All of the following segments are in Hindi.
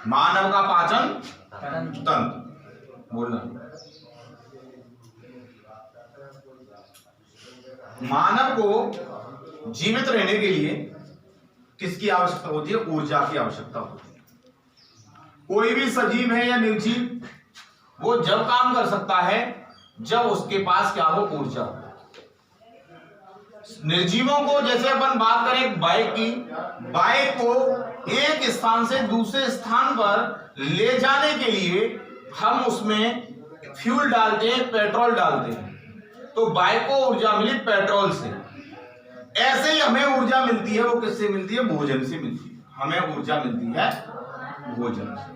मानव का पाचन तंत्र, बोलना। मानव को जीवित रहने के लिए किसकी आवश्यकता होती है? ऊर्जा की आवश्यकता होती है। कोई भी सजीव है या निर्जीव, वो जब काम कर सकता है जब उसके पास क्या हो? ऊर्जा हो। निर्जीवों को, जैसे अपन बात करें बाइक की, बाइक को एक स्थान से दूसरे स्थान पर ले जाने के लिए हम उसमें फ्यूल डालते हैं, पेट्रोल डालते हैं, तो बाइक को ऊर्जा मिली पेट्रोल से। ऐसे ही हमें ऊर्जा मिलती है, वो किससे मिलती है? भोजन से मिलती है। हमें ऊर्जा मिलती है भोजन से।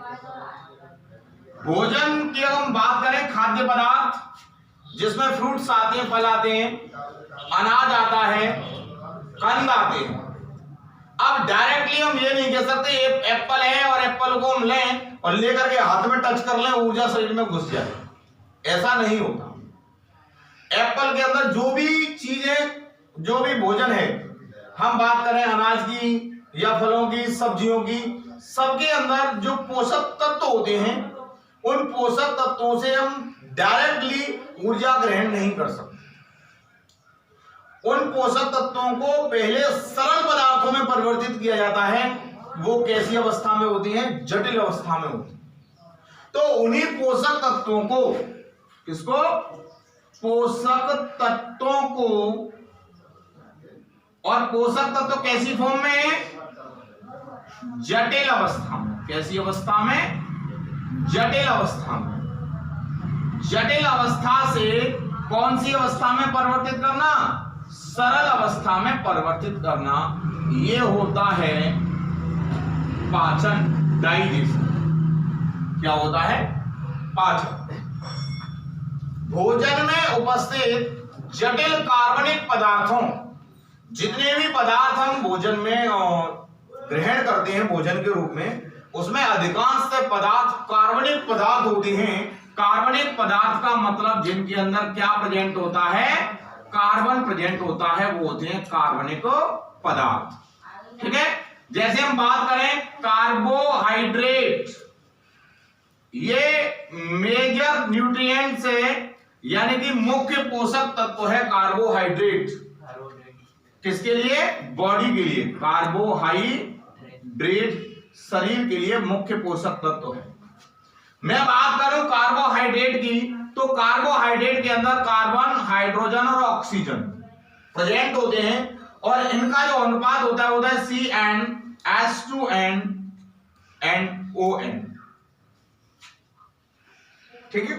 भोजन की हम बात करें, खाद्य पदार्थ जिसमें फ्रूट्स आते हैं, फल आते हैं, अनाज आता है, कंद आते हैं। अब डायरेक्टली हम ये नहीं कह सकते एप्पल है और एप्पल को हम लें और लेकर के हाथ में टच कर लें, ऊर्जा शरीर में घुस जाए, ऐसा नहीं होता। एप्पल के अंदर जो भी चीजें, जो भी भोजन है, हम बात करें अनाज की या फलों की, सब्जियों की, सबके अंदर जो पोषक तत्व होते हैं, उन पोषक तत्वों से हम डायरेक्टली ऊर्जा ग्रहण नहीं कर सकते। उन पोषक तत्वों को पहले सरल पदार्थों में परिवर्तित किया जाता है। वो कैसी अवस्था में होती हैं? जटिल अवस्था में होती है। तो उन्हीं पोषक तत्वों को, किसको? पोषक तत्वों को। और पोषक तत्व कैसी फॉर्म में है? जटिल अवस्था में। कैसी अवस्था में? जटिल अवस्था में। जटिल अवस्था से कौन सी अवस्था में परिवर्तित करना? सरल अवस्था में परिवर्तित करना। यह होता है पाचन, डाइजेशन। क्या होता है? पाचन। भोजन में उपस्थित जटिल कार्बनिक पदार्थों, जितने भी पदार्थ हम भोजन में ग्रहण करते हैं भोजन के रूप में, उसमें अधिकांश पदार्थ कार्बनिक पदार्थ होते हैं। कार्बनिक पदार्थ का मतलब जिनके अंदर क्या प्रेजेंट होता है? कार्बन प्रेजेंट होता है, वो होते हैं कार्बनिक पदार्थ। ठीक है। जैसे हम बात करें कार्बोहाइड्रेट, ये मेजर न्यूट्रिएंट्स है, यानी कि मुख्य पोषक तत्व है कार्बोहाइड्रेट। किसके लिए? बॉडी के लिए। कार्बोहाइड्रेट शरीर के लिए मुख्य पोषक तत्व है। मैं बात करूं कार्बोहाइड्रेट की, तो कार्बोहाइड्रेट के अंदर कार्बन, हाइड्रोजन और ऑक्सीजन प्रेजेंट होते हैं, और इनका जो अनुपात होता है CnH2n and ON। ठीक है।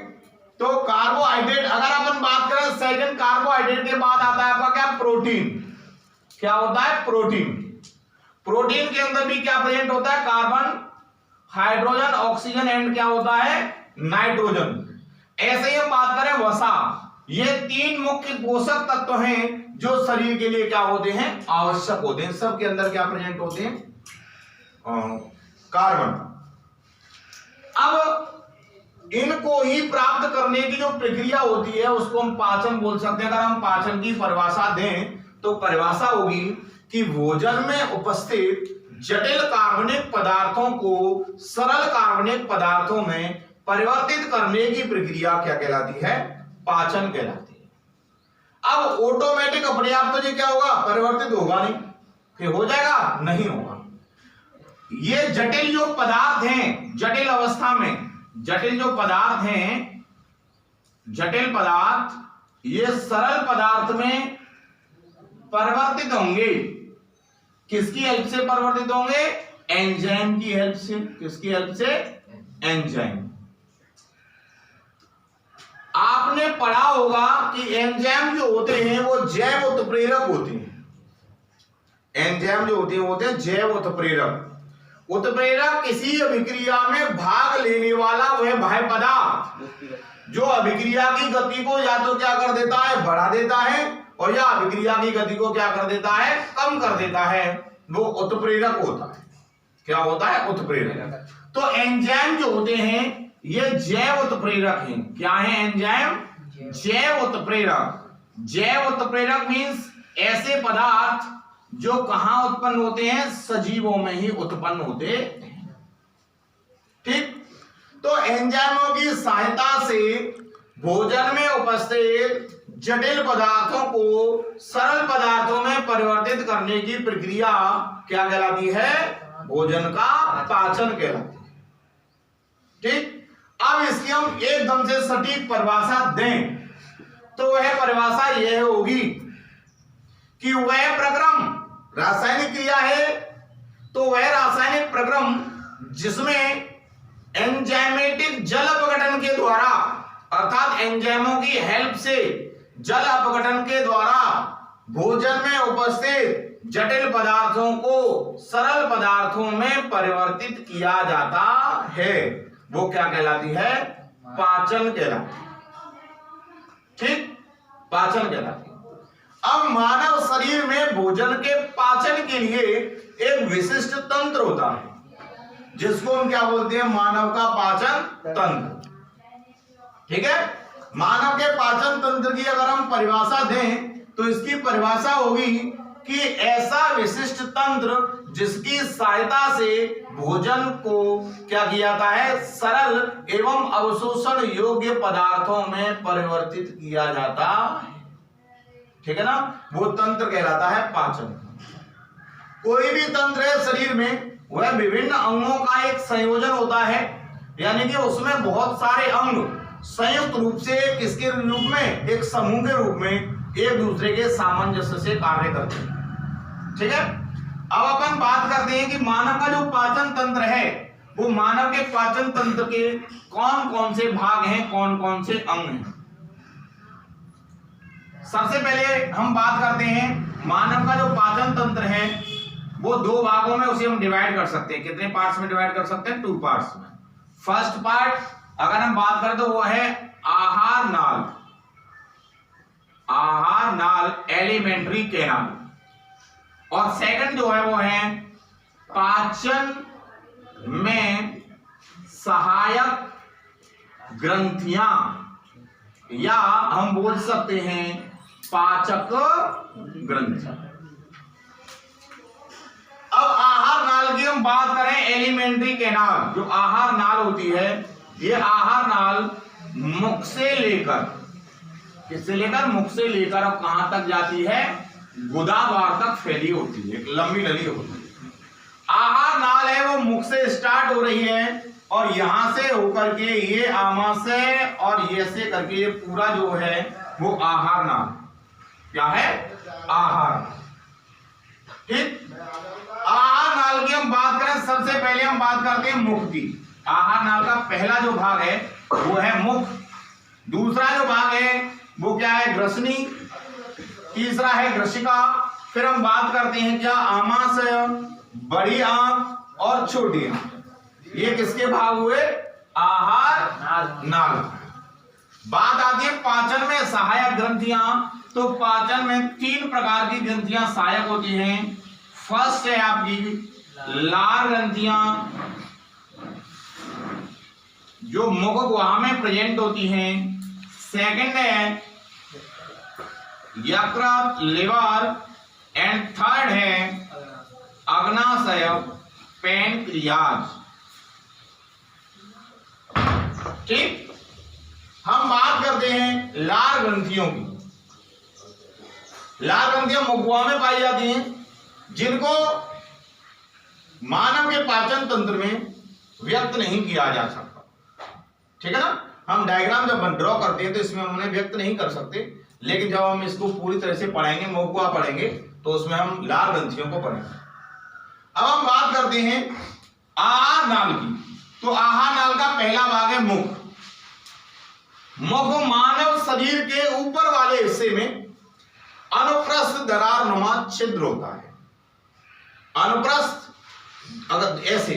तो कार्बोहाइड्रेट, अगर अपन बात करें सेकंड कार्बोहाइड्रेट के बाद आता है आपका क्या? प्रोटीन। क्या होता है? प्रोटीन। प्रोटीन के अंदर भी क्या प्रेजेंट होता है? कार्बन, हाइड्रोजन, ऑक्सीजन एंड क्या होता है? नाइट्रोजन। ऐसे ही हम बात करें वसा, ये तीन मुख्य पोषक तत्व हैं जो शरीर के लिए क्या होते हैं? आवश्यक होते हैं। सबके अंदर क्या प्रेजेंट होते हैं? कार्बन। अब इनको ही प्राप्त करने की जो प्रक्रिया होती है उसको हम पाचन बोल सकते हैं। अगर हम पाचन की परिभाषा दें तो परिभाषा होगी कि भोजन में उपस्थित जटिल कार्बनिक पदार्थों को सरल कार्बनिक पदार्थों में परिवर्तित करने की प्रक्रिया क्या कहलाती है? पाचन कहलाती है। अब ऑटोमेटिक अपने आप तो ये क्या होगा? परिवर्तित होगा नहीं। फिर हो जाएगा? नहीं होगा। ये जटिल जो पदार्थ हैं, जटिल अवस्था में जटिल जो पदार्थ हैं, जटिल पदार्थ ये सरल पदार्थ में परिवर्तित होंगे। किसकी हेल्प से परिवर्तित होंगे? एंजाइम की हेल्प से। किसकी हेल्प से? एंजाइम। आपने पढ़ा होगा कि एंजाइम जो होते हैं वो जैव उत्प्रेरक होते हैं। एंजाइम जो होते हैं वो होते हैं जैव उत्प्रेरक। उत्प्रेरक किसी अभिक्रिया में भाग लेने वाला वह बाह्य पदार्थ जो अभिक्रिया की गति को या तो क्या कर देता है? बढ़ा देता है, और या अभिक्रिया की गति को क्या कर देता है? कम कर देता है। वो उत्प्रेरक होता है। क्या होता है? उत्प्रेरक। तो एंजाइम जो होते हैं ये जैव उत्प्रेरक हैं। क्या है एंजाइम? जैव उत्प्रेरक। जैव उत्प्रेरक मींस ऐसे पदार्थ जो कहां उत्पन्न होते हैं? सजीवों में ही उत्पन्न होते हैं। तो एंजाइमों की सहायता से भोजन में उपस्थित जटिल पदार्थों को सरल पदार्थों में परिवर्तित करने की प्रक्रिया क्या कहलाती है? भोजन का पाचन कहलाती है। ठीक, अब इसकी हम एकदम से सटीक परिभाषा दें तो वह परिभाषा यह होगी कि वह प्रक्रम रासायनिक क्रिया है, तो वह रासायनिक प्रक्रम जिसमें एंजाइमेटिक जल अपघटन के द्वारा अर्थात एंजाइमों की हेल्प से जल अपघटन के द्वारा भोजन में उपस्थित जटिल पदार्थों को सरल पदार्थों में परिवर्तित किया जाता है, वो क्या कहलाती है? पाचन कहलाती है। ठीक, पाचन कहलाती है। अब मानव शरीर में भोजन के पाचन के लिए एक विशिष्ट तंत्र होता है जिसको हम क्या बोलते हैं? मानव का पाचन तंत्र। ठीक है, मानव के पाचन तंत्र की अगर हम परिभाषा दें तो इसकी परिभाषा होगी कि ऐसा विशिष्ट तंत्र जिसकी सहायता से भोजन को क्या किया जाता है? सरल एवं अवशोषण योग्य पदार्थों में परिवर्तित किया जाता है। ठीक है ना, वो तंत्र कहलाता है पाचन। कोई भी तंत्र है शरीर में, वह विभिन्न अंगों का एक संयोजन होता है, यानी कि उसमें बहुत सारे अंग संयुक्त रूप से किसके रूप में? एक समूह के रूप में एक दूसरे के सामंजस्य से कार्य करते हैं। ठीक है, अब अपन बात करते हैं कि मानव का जो पाचन तंत्र है वो मानव के पाचन तंत्र के कौन कौन से भाग हैं, कौन कौन से अंग हैं। सबसे पहले हम बात करते हैं मानव का जो पाचन तंत्र है वो दो भागों में उसे हम डिवाइड कर सकते हैं। कितने पार्ट्स में डिवाइड कर सकते हैं? 2 पार्ट्स में। फर्स्ट पार्ट अगर हम बात करें तो वो है आहार नाल, आहार नाल एलिमेंट्री कैनाल, और सेकंड जो है वो है पाचन में सहायक ग्रंथियां, या हम बोल सकते हैं पाचक ग्रंथि। अब आहार नाल की हम बात करें, एलिमेंट्री कैनाल जो आहार नाल होती है, ये आहार नाल मुख से लेकर, किससे लेकर? मुख से लेकर अब कहां तक जाती है? गुदाद्वार तक फैली होती है, एक लंबी नली होती है। आहार नाल है वो मुख से स्टार्ट हो रही है और यहां से होकर के ये आमाशय और ये से करके ये पूरा जो है वो आहार नाल क्या है? आहार। ठीक, आहार नाल की हम बात करें, सबसे पहले हम बात करते हैं मुख की। आहार नाल का पहला जो भाग है वो है मुख, दूसरा जो भाग है वो क्या है? ग्रसनी, तीसरा है ग्रसिका, फिर हम बात करते हैं क्या? आमाशय, बड़ी आंख और छोटी आंख। ये किसके भाग हुए? आहार नाल। बात आती है पाचन में सहायक ग्रंथियां, तो पाचन में 3 प्रकार की ग्रंथियां सहायक होती हैं। फर्स्ट है आपकी लार ग्रंथियां जो मुख गुहा में प्रेजेंट होती हैं। सेकंड है यकृत, लिवर, एंड थर्ड है अग्नाशय, पैनक्रियाज। ठीक, हम बात करते हैं लार ग्रंथियों की। लार ग्रंथियां मुखगुहा में पाई जाती हैं जिनको मानव के पाचन तंत्र में व्यक्त नहीं किया जा सकता। ठीक है ना, हम डायग्राम जब ड्रॉ करते हैं तो इसमें हम उन्हें व्यक्त नहीं कर सकते, लेकिन जब हम इसको पूरी तरह से पढ़ेंगे, मुखगुहा पढ़ेंगे, तो उसमें हम लार ग्रंथियों को पढ़ेंगे। अब हम बात करते हैं आहार नाल की। तो आहार नाल का पहला भाग है मुख। मुख मानव शरीर के ऊपर वाले हिस्से में अनुप्रस्थ दरार नुमा छिद्र होता है। अनुप्रस्थ, अगर ऐसे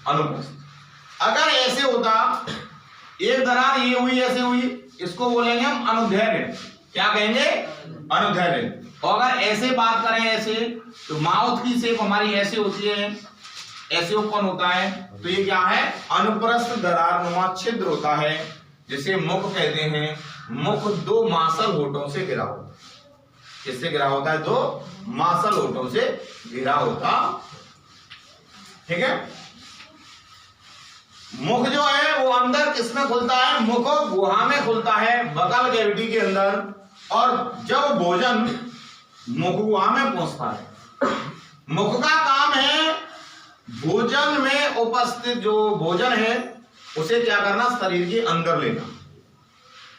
अनुप्रस्थ, अगर ऐसे होता, एक दरार ये हुई, ऐसे हुई, इसको बोलेंगे हम अनुदैर्घ्य। क्या कहेंगे? अनुदैर्घ्य। और अगर ऐसे बात करें ऐसे, तो माउथ की शेप हमारी ऐसे होती है, ऐसे ओपन होता है, तो ये क्या है? अनुप्रस्थ दरार नुमा छिद्र होता है, जिसे मुख कहते हैं। मुख 2 मांसल होठों से घिरा होता है। किससे घिरा होता है? 2 मांसल होठों से घिरा होता। ठीक है, मुख जो है वो अंदर किसमें खुलता है? मुख गुहा में खुलता है, बगल कैविटी के अंदर। और जब भोजन मुख गुहा में पहुंचता है, मुख का काम है भोजन में उपस्थित जो भोजन है उसे क्या करना? शरीर के अंदर लेना।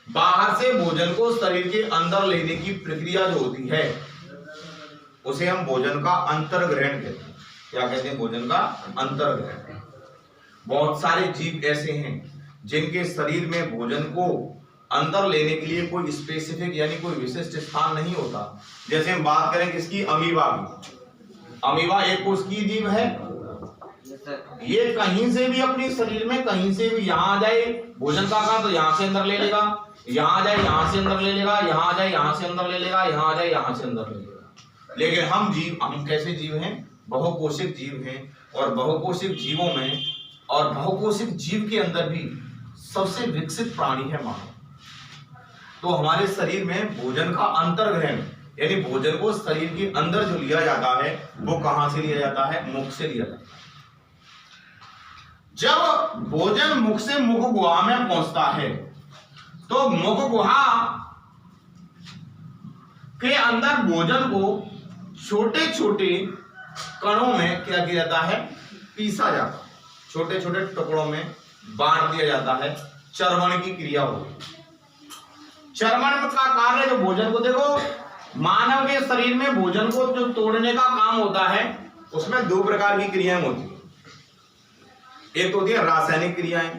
बाहर से भोजन को शरीर के अंदर लेने की प्रक्रिया जो होती है उसे हम भोजन का अंतर्ग्रहण कहते हैं। क्या कहते हैं? भोजन का अंतर्ग्रहण। बहुत सारे जीव ऐसे हैं जिनके शरीर में भोजन को अंदर लेने के लिए कोई स्पेसिफिक यानी कोई विशिष्ट स्थान नहीं होता। जैसे हम बात करें किसकी? अमीबा की। अमीबा एक कोश की जीव है, ये कहीं से भी अपने शरीर में कहीं से भी यहां आ जाए भोजन का काम तो यहां से अंदर ले लेगा, यहां आ जाए यहां से अंदर ले लेगा, यहां आ जाए यहां से अंदर ले लेगा, यहां आ जाए यहां से अंदर ले लेगा। लेकिन हम जीव, हम कैसे जीव हैं? बहुकोशिक जीव हैं। और बहुकोशिक जीवों में और बहुकोशिक जीव के अंदर भी सबसे विकसित प्राणी है मानव। तो हमारे शरीर में भोजन का अंतर्ग्रहण यानी भोजन को शरीर के अंदर जो लिया जाता है वो कहां से लिया जाता है? मुख से लिया जाता है। जब भोजन मुख से मुख गुहा में पहुंचता है तो मुख गुहा के अंदर भोजन को छोटे छोटे कणों में क्या किया जाता है? पीसा जाता है, छोटे छोटे टुकड़ों में बांट दिया जाता है। चर्वण की क्रिया होती है। चर्वण का कार्य जो भोजन को, देखो मानव के शरीर में भोजन को जो तोड़ने का काम होता है उसमें दो प्रकार की क्रियाएं होती है। एक होती है रासायनिक क्रियाएं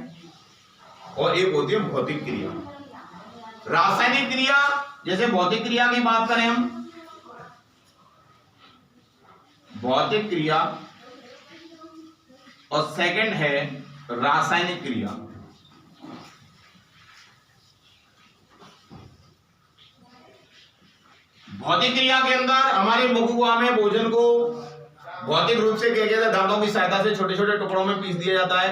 और एक होती है भौतिक क्रिया। रासायनिक क्रिया, जैसे भौतिक क्रिया की बात करें हम, भौतिक क्रिया और सेकंड है रासायनिक क्रिया। भौतिक क्रिया के अंदर हमारे मुख गुहा में भोजन को भौतिक रूप से क्या जाता है? दांतों की सहायता से छोटे छोटे टुकड़ों में पीस दिया जाता है,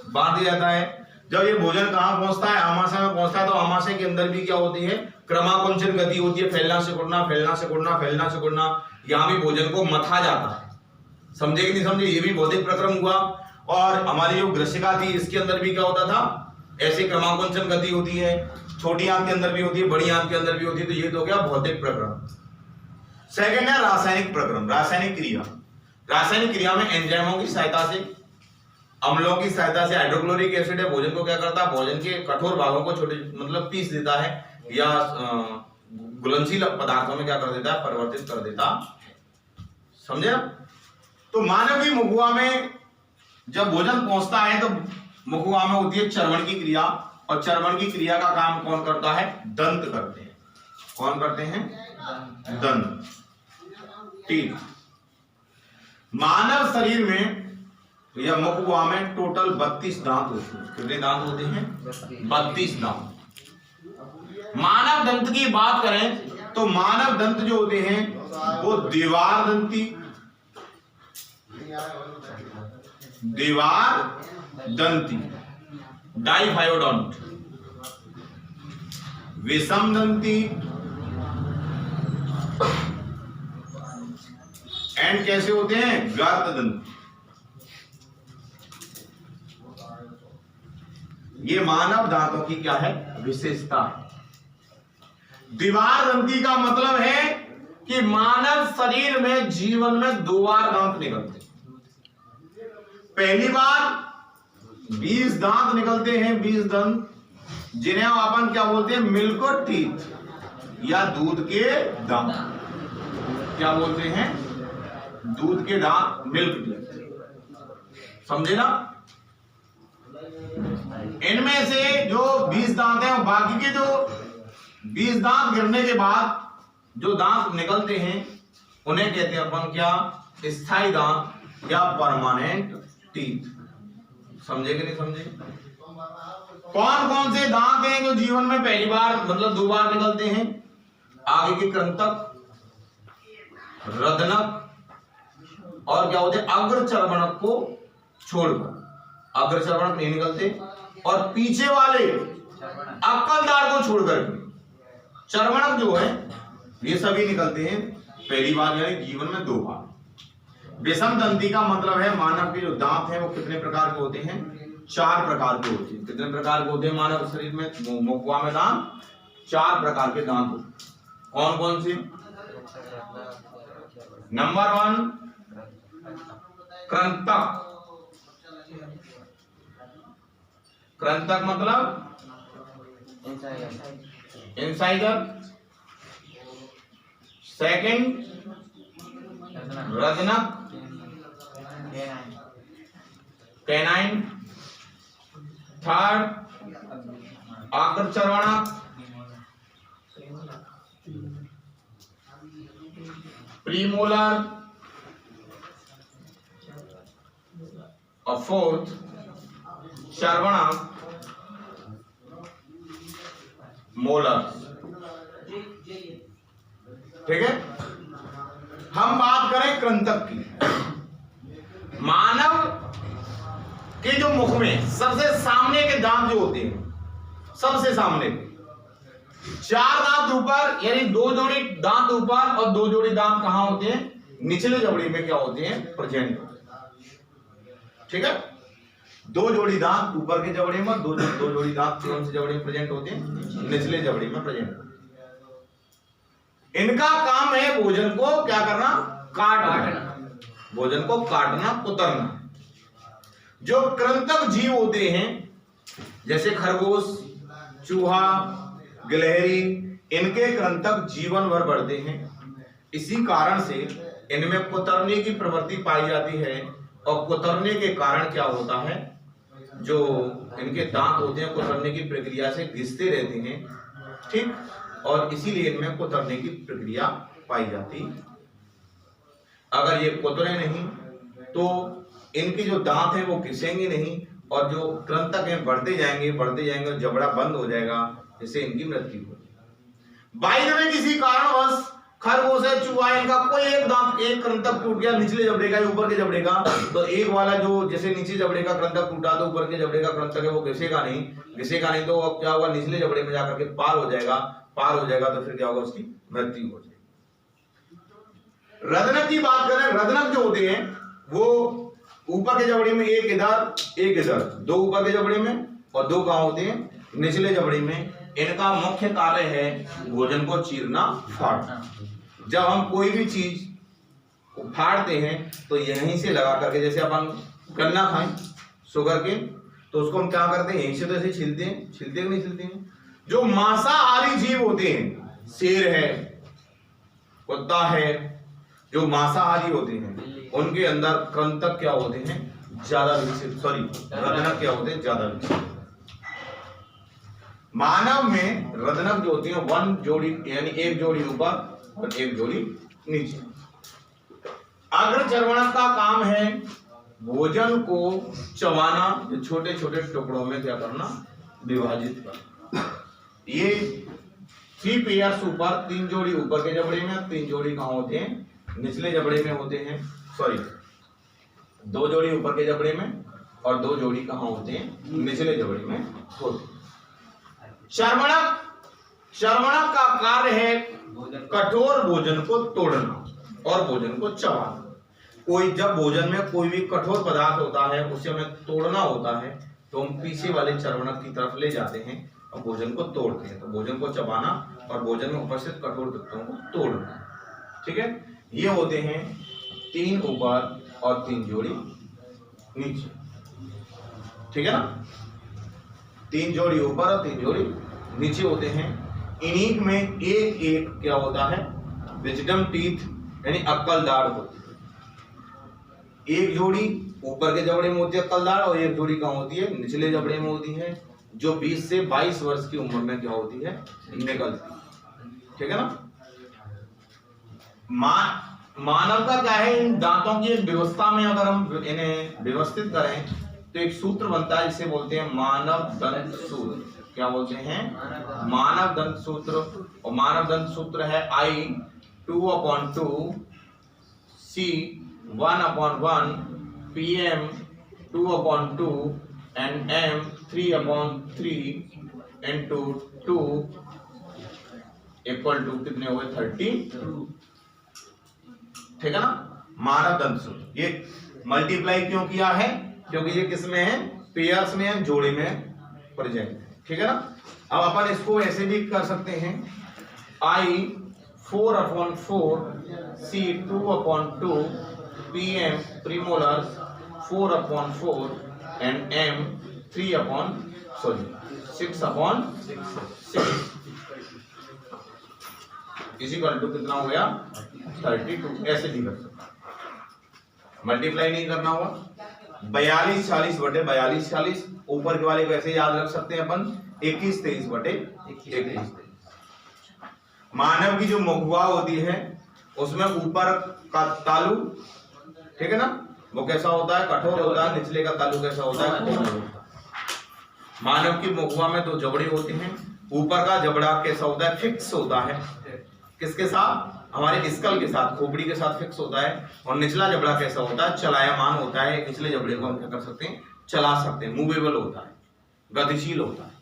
बांट दिया जाता है। जब ये भोजन कहां पहुंचता है? आमाशय में पहुंचता है। तो आमाशय के अंदर भी क्या होती है? क्रमाकुंचन गति होती है, फैलना सिकुड़ना, फैलना सिकुड़ना, फैलना सिकुड़ना। यहां भी भोजन को मथा जाता है। समझे कि नहीं समझे? ये भी भौतिक प्रक्रम हुआ। और हमारी जो ग्रसिका थी इसके अंदर भी क्या होता था? ऐसे क्रमाकुंचन गति होती है। छोटी आंत के अंदर भी होती है, बड़ी आंत के अंदर भी होती है। तो ये तो क्या? भौतिक प्रक्रम। सेकंड है रासायनिक प्रक्रम, रासायनिक क्रिया। रासायनिक क्रिया में एंजाइमों की सहायता से, अम्लों की सहायता से, हाइड्रोक्लोरिक एसिड है भोजन को क्या करता है? भोजन के कठोर भागों को छोटे मतलब पीस देता है या घुलनशील पदार्थों में क्या कर देता है? परिवर्तित कर देता है। समझे? तो मानव की मुखुआ में जब भोजन पहुंचता है तो मुखुआ में होती है चर्वण की क्रिया। और चर्वण की क्रिया का काम कौन करता है? दंत करते हैं। कौन करते हैं? दंत, टीथ। मानव शरीर में या मुख गुहा में टोटल 32 दांत होते हैं। कितने दांत होते हैं? 32 दांत। मानव दंत की बात करें तो मानव दंत जो होते हैं वो दीवार दंती, दीवार दंती, डाइफायोडोंट, विषम दंती एंड कैसे होते हैं? गर्त दंती। ये मानव दांतों की क्या है? विशेषता है। दीवार दंती का मतलब है कि मानव शरीर में जीवन में 2 बार दांत निकलते हैं। पहली बार 20 दांत निकलते हैं, 20 दंत, जिन्हें अपन क्या बोलते हैं? मिल्क टीथ या दूध के दांत। क्या बोलते हैं? दूध के दांत, मिल्क टीथ। समझे ना? इनमें से जो 20 दांत हैं, बाकी के जो 20 दांत गिरने के बाद जो दांत निकलते हैं उन्हें कहते हैं अपन क्या? स्थायी दांत या परमानेंट टीथ। समझे कि नहीं समझे? कौन कौन से दांत हैं जो जीवन में पहली बार मतलब 2 बार निकलते हैं? आगे के कृंतक, रदनक और क्या होते हैं? अग्रचर्वणक को छोड़कर। अग्रचर्वणक नहीं निकलते और पीछे वाले अक्कलदार को छोड़कर चर्वणक जो है ये सभी निकलते हैं पहली बार यानी जीवन में 2 बार। विषम दंती का मतलब है मानव के जो दांत हैं वो कितने प्रकार के होते हैं? 4 प्रकार के होते हैं। कितने प्रकार के होते हैं मानव शरीर में, मुखवा में दांत 4 प्रकार के दांत होते हैं। कौन कौन से? नंबर 1 कृंतक। कृंतक मतलब इंसाइजर। सेकंड रजनक, कैनाइन। थर्ड अग्रचर्वणक, प्रीमोलर। और फोर्थ चर्वणक, मोलर। ठीक है, हम बात करें कृंतक की। मानव के जो मुख में सबसे सामने के दांत जो होते हैं, सबसे सामने 4 दांत ऊपर, यानी 2 जोड़ी दांत ऊपर और 2 जोड़ी दांत कहां होते हैं? निचले जबड़े में क्या होते हैं? प्रेजेंट होते हैं। ठीक है, 2 जोड़ी दांत ऊपर के जबड़े में, 2 जोड़ी दांत कौन से जबड़े में प्रेजेंट होते हैं? निचले जबड़े में प्रेजेंट होते हैं। इनका काम है भोजन को क्या करना? काटना। भोजन को काटना, कुतरना। जो कृंतक जीव होते हैं जैसे खरगोश, चूहा, गिलहरी, इनके कृंतक जीवन भर बढ़ते हैं। इसी कारण से इनमें कुतरने की प्रवृत्ति पाई जाती है। और कुतरने के कारण क्या होता है? जो इनके दांत होते हैं कुतरने की प्रक्रिया से घिसते रहते हैं। ठीक, और इसीलिए इनमें कुतरने की प्रक्रिया पाई जाती है। अगर ये कुतरे नहीं तो इनके जो दांत हैं वो घिसेंगे नहीं, और जो कृंतक हैं बढ़ते जाएंगे, जबड़ा बंद हो जाएगा, जिससे इनकी मृत्यु हो जाएगी। बाई में किसी कारणवश खरगोश है, चूहा, इनका कोई एक दांत, एक कृंतक टूट गया, निचले जबड़े का, ऊपर के जबड़े का, तो एक वाला जो जैसे नीचे जबड़े का कृंतक टूटा तो ऊपर के जबड़े का कृंतक है वो घिसेगा नहीं, तो अब क्या होगा? निचले जबड़े में जाकर के पार हो जाएगा, तो फिर क्या होगा? उसकी मृत्यु हो जाएगी। रदनक की बात करें, रदनक जो होते हैं वो ऊपर के जबड़े में एक इधर, 2 ऊपर के जबड़े में और 2 कहां होते हैं? निचले जबड़े में। इनका मुख्य कार्य है भोजन को चीरना, फाड़ना। जब हम कोई भी चीज फाड़ते हैं तो यहीं से लगा करके, जैसे अपन गन्ना खाएं शुगर के, तो उसको हम क्या करते हैं? यहीं से तो ऐसे छीलते हैं नहीं छीलते हैं। जो मांसाहारी जीव होते हैं, शेर है, कुत्ता है, जो मांसाहारी होते हैं उनके अंदर कृंतक क्या होते हैं? ज्यादा विकसित, रदनक क्या होते हैं? ज्यादा विकसित। मानव में रदनक जो होती है 1 जोड़ी, यानी 1 जोड़ी ऊपर और 1 जोड़ी नीचे। अग्रचर्वणक का काम है भोजन को चबाना, छोटे छोटे टुकड़ों में क्या करना? विभाजित करना। ये 3 पेयर्स ऊपर, 3 जोड़ी ऊपर के जबड़े में, 3 जोड़ी कहां होते हैं? निचले जबड़े में होते हैं। 2 जोड़ी ऊपर के जबड़े में और 2 जोड़ी कहां होते हैं? निचले जबड़े में होते हैं। चर्वणक का कार्य है कठोर भोजन को तोड़ना और भोजन को चबाना। जब भोजन में कोई भी कठोर पदार्थ होता है उसे हमें तोड़ना होता है, तो हम पीछे वाले चर्वणक की तरफ ले जाते हैं और भोजन को तोड़ते हैं। तो भोजन को चबाना और भोजन में उपस्थित कठोर तत्वों को तोड़ना। ठीक है, ये होते हैं 3 ऊपर और 3 जोड़ी नीचे। ठीक है ना, 3 जोड़ी ऊपर और 3 जोड़ी नीचे होते हैं। इन्हीं में एक क्या होता है? विजडम टीथ, यानी अक्कल दाढ़ होती है। 1 जोड़ी ऊपर के जबड़े में होती है अक्कल दाढ़, और 1 जोड़ी कहां होती है? निचले जबड़े में होती है, जो 20 से 22 वर्ष की उम्र में क्या होती है? निकलती है। ठीक है ना। मानव का क्या है? इन दांतों की व्यवस्था में अगर हम इन्हें व्यवस्थित करें तो एक सूत्र बनता है, जिसे बोलते हैं मानव दंत सूत्र। क्या बोलते हैं? मानव दंत सूत्र। और मानव दंत सूत्र है I 2/2, C 1/1, PM 2/2 and M 3/3 into 2 equal to कितने हुए? 32। ठीक है ना। मानव दंत सूत्र, ये मल्टीप्लाई क्यों किया है? क्योंकि ये किस में है, पेयर्स में है, जोड़े में प्रेजेंट है, ठीक है ना। अब अपन इसको ऐसे भी कर सकते हैं, I 4/4 C 2/2 PM premolar 4/4 and M 6/6 equal to कितना हो गया 32। ऐसे भी कर सकते, मल्टीप्लाई नहीं करना होगा। 42 40 बटे 42 40, ऊपर के वाले को ऐसे याद रख सकते हैं अपन 21 23 बटे 21। मानव की जो मुखवा होती है उसमें ऊपर का तालु, ठीक है ना, वो कैसा होता है, कठोर होता है, निचले का तालु कैसा होता है, कोमल होता है। मानव की मुखवा में 2 जबड़े होते हैं, ऊपर का जबड़ा कैसा होता है, फिक्स होता है, किसके साथ, हमारे स्कल के साथ, खोपड़ी के साथ फिक्स होता है। और निचला जबड़ा कैसा होता है, चलायमान होता है। निचले जबड़े को हम क्या कर सकते हैं, चला सकते हैं, मूवेबल होता है, गतिशील होता है।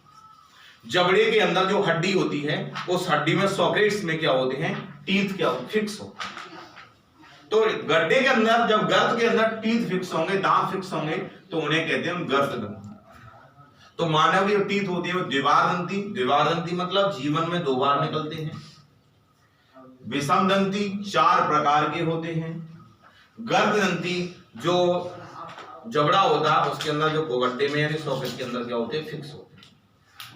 जबड़े के अंदर जो हड्डी होती है, उस हड्डी में सॉकेट्स में क्या होते हैं, टीथ क्या होते, फिक्स होते हैं। तो गड्ढे के अंदर, जब गर्त के अंदर टीथ फिक्स होंगे, दांत फिक्स होंगे, तो उन्हें कहते हैं गर्त दंती। तो मानव की जो टीथ होती है वो द्विबार दंती, द्विबार दंती मतलब जीवन में 2 बार निकलते हैं। विषम दंती 4 प्रकार के होते हैं। गर्त दंती जो जबड़ा होता है उसके अंदर जो गड्ढे में यानी सॉकेट के अंदर क्या होते हैं, फिक्स होते हैं।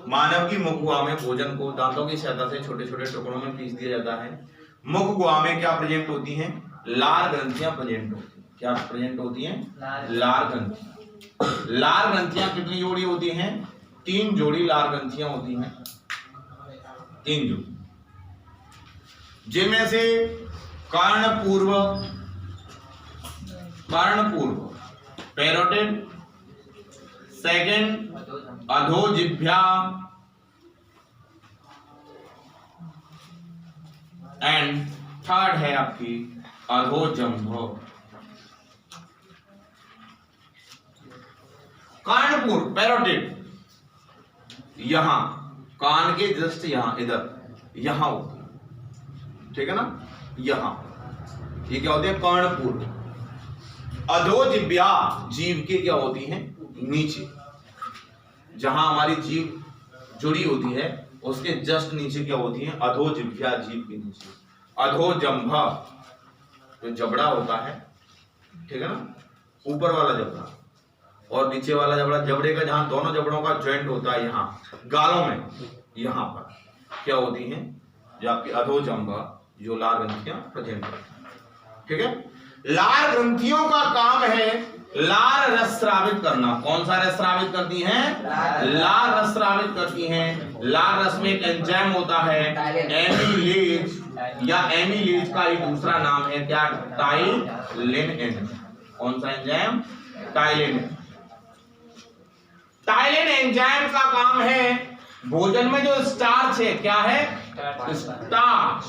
मानव की मुखगुहा में भोजन को दांतों की सहायता से छोटे छोटे टुकड़ों में पीस दिया जाता है। मुखगुहा में क्या प्रेजेंट होती हैं, लार ग्रंथियां प्रेजेंट होती हैं। क्या प्रेजेंट होती हैं, लार ग्रंथियां। लार ग्रंथियां कितनी जोड़ी होती हैं, 3 जोड़ी लार ग्रंथियां होती हैं, 3 जोड़ी, जिनमें से कर्णपूर्व पैरोटिड, सेकंड अधोजिह्वा एंड थर्ड है आपकी अधोजंभ। कर्णपूर्व पैरोटिड यहां कान के जस्ट यहां, इधर यहां होती है, ठीक है ना, यहां ये क्या होते हैं, कर्णपूर्व। अधोजिह्वा जीभ के क्या होती हैं, नीचे, जहां हमारी जीभ जुड़ी होती है उसके जस्ट नीचे क्या होती हैं, अधोजिह्वा जीभ के नीचे। अधोजंभ जो जबड़ा होता है, ठीक है ना, ऊपर वाला जबड़ा और नीचे वाला जबड़ा, जबड़े का जहां दोनों जबड़ों का जॉइंट होता है, यहां गालों में, यहां पर क्या होती हैं, जो आपकी अधोजंभ जो लार ग्रंथियां प्रेजेंट होती हैं, ठीक है। लार ग्रंथियों का काम है लार रस स्रावित करना। कौन सा रस स्रावित करती हैं, लार रस स्रावित करती हैं। लार रस में एक एंजाइम होता है एमिलेज, या एमिलेज का एक दूसरा नाम है क्या, टाइलिन एंजाइम। कौन सा एंजाइम, टाइलिन। टाइलिन एंजाइम का काम है भोजन में जो स्टार्च है, क्या है, स्टार्च,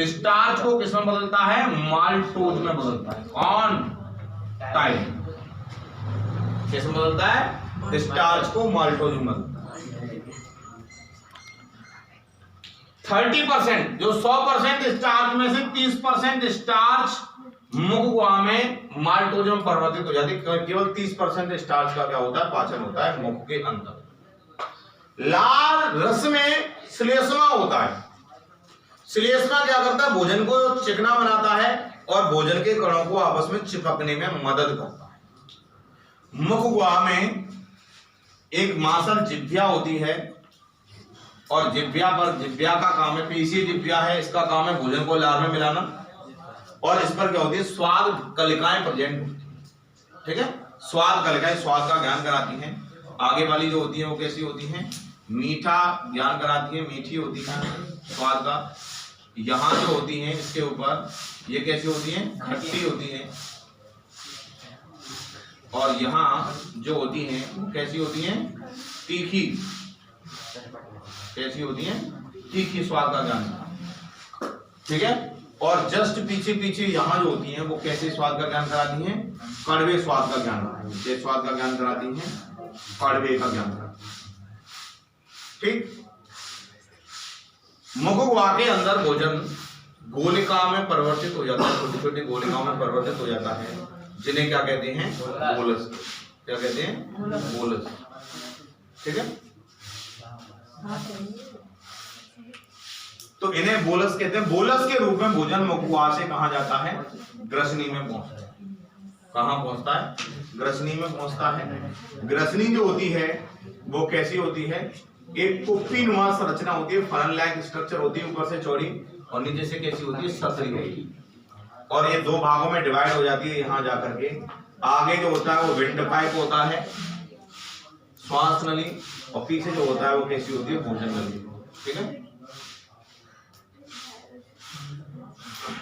स्टार्च को किसमें बदलता है, माल्टोज में बदलता है। कौन, टाइलिन किसमें बदलता है, स्टार्च को माल्टोज में बदलता है। 30% जो 100% स्टार्च में से 30% स्टार्च मुखगुहा में माल्टोज में परिवर्तित हो जाती है। केवल 30% स्टार्च का क्या होता है, पाचन होता है मुख के अंदर। लार रस में श्लेष्मा होता है। श्लेष्मा क्या करता है, भोजन को चिकना बनाता है और भोजन के कणों को आपस में चिपकने में मदद करता है। मुखगुहा में एक मांसल जिह्वा होती है और जिह्वा का काम है, पेशीय जिह्वा है, इसका काम है भोजन को लार में मिलाना। और इस पर क्या होती है, स्वाद कलिकाएं प्रेजेंट होती है, ठीक है। स्वाद कलिकाएं स्वाद का ज्ञान कराती हैं। आगे वाली जो होती है वो कैसी होती हैं, मीठा ज्ञान कराती है, मीठी होती है स्वाद का। यहाँ जो होती हैं इसके ऊपर ये कैसी होती हैं, खट्टी होती हैं। और यहाँ जो होती हैं वो कैसी होती हैं, तीखी, कैसी होती हैं, तीखी स्वाद का ज्ञान, ठीक है। और जस्ट पीछे पीछे यहाँ जो होती हैं वो कैसे स्वाद का ज्ञान कराती हैं, कड़वे स्वाद का ज्ञान कराती हैं। स्वाद का ज्ञान कराती हैं, कड़वे का ज्ञान कराती हैं, ठीक। मुखगुहा के अंदर भोजन गोलिका में परिवर्तित हो जाता है, छोटी छोटी गोलिकाओं में परिवर्तित हो जाता है, जिन्हें क्या कहते हैं, बोलस। क्या कहते हैं? बोलस। ठीक है, तो इन्हें बोलस कहते हैं। बोलस के रूप में भोजन मुखवास से कहां जाता है? ग्रसनी में पहुंचता है। कहां पहुंचता है? ग्रसनी में पहुंचता है। ग्रसनी जो होती है वो कैसी होती है? एक कुप्पी नुमा संरचना होती है, फनल लाइक स्ट्रक्चर होती है, ऊपर से चौड़ी और नीचे से कैसी होती है? सकरी होती है। और ये दो भागों में डिवाइड हो जाती है। यहां जाकर के आगे जो होता है वो विंड पाइप होता है, श्वास नली, और पीछे जो होता है वो कैसी होती है? भोजन नली। ठीक है।